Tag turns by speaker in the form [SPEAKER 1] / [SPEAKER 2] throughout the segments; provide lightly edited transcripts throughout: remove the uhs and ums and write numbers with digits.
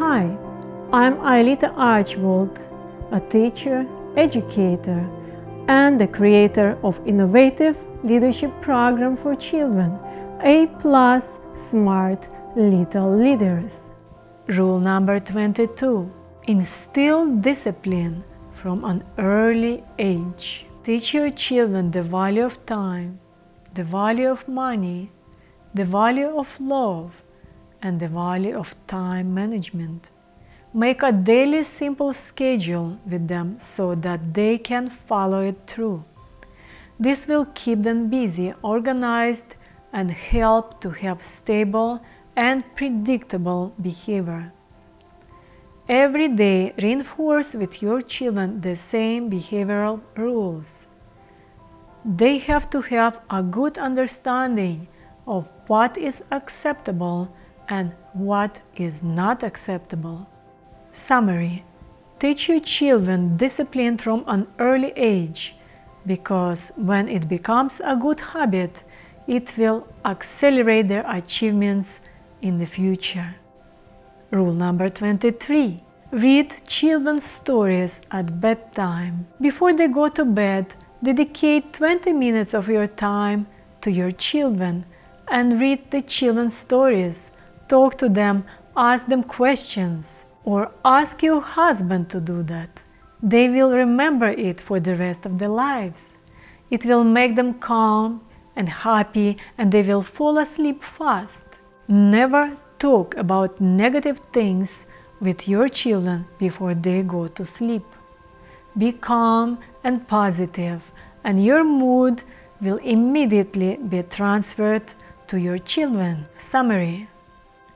[SPEAKER 1] Hi, I'm Aelita, a teacher, educator, and the creator of innovative leadership program for children, A+ Smart Little Leaders. Rule number 22. Instill discipline from an early age. Teach your children the value of time, the value of money, the value of love, and the value of time management. Make a daily simple schedule with them so that they can follow it through. This will keep them busy, organized, and help to have stable and predictable behavior. Every day, reinforce with your children the same behavioral rules. They have to have a good understanding of what is acceptable and what is not acceptable. Summary: teach your children discipline from an early age, because when it becomes a good habit, it will accelerate their achievements in the future. Rule number 23. Read children's stories at bedtime. Before they go to bed, dedicate 20 minutes of your time to your children and read the children's stories. Talk to them, ask them questions, or ask your husband to do that. They will remember it for the rest of their lives. It will make them calm and happy, and they will fall asleep fast. Never talk about negative things with your children before they go to sleep. Be calm and positive, and your mood will immediately be transferred to your children. Summary: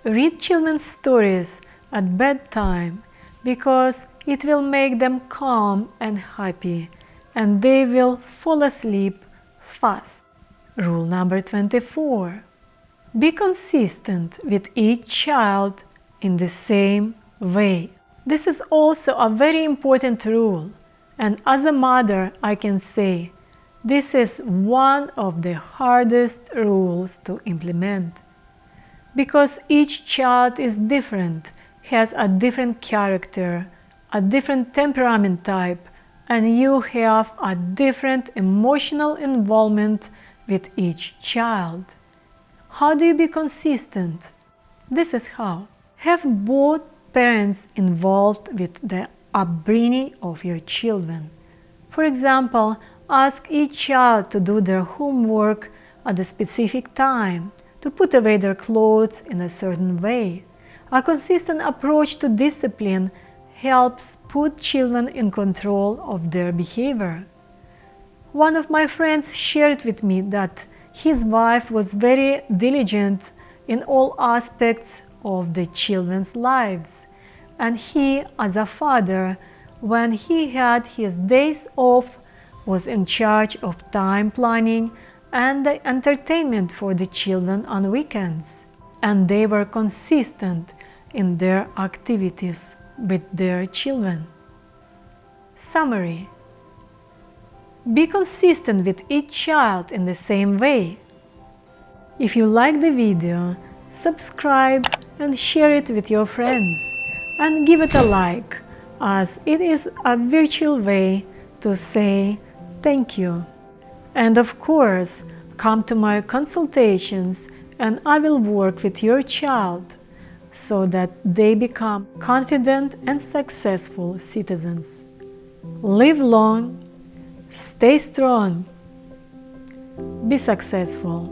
[SPEAKER 1] read children's stories at bedtime because it will make them calm and happy, and they will fall asleep fast. Rule number 24. Be consistent with each child in the same way. This is also a very important rule, and as a mother I can say this is one of the hardest rules to implement, because each child is different, has a different character, a different temperament type, and you have a different emotional involvement with each child. How do you be consistent? This is how. Have both parents involved with the upbringing of your children. For example, ask each child to do their homework at a specific time, to put away their clothes in a certain way. A consistent approach to discipline helps put children in control of their behavior. One of my friends shared with me that his wife was very diligent in all aspects of the children's lives, and he, as a father, when he had his days off, was in charge of time planning and the entertainment for the children on weekends, and they were consistent in their activities with their children. Summary: be consistent with each child in the same way. If you like the video, subscribe and share it with your friends, and give it a like, as it is a virtual way to say thank you. And of course, come to my consultations and I will work with your child so that they become confident and successful citizens. Live long, stay strong, be successful.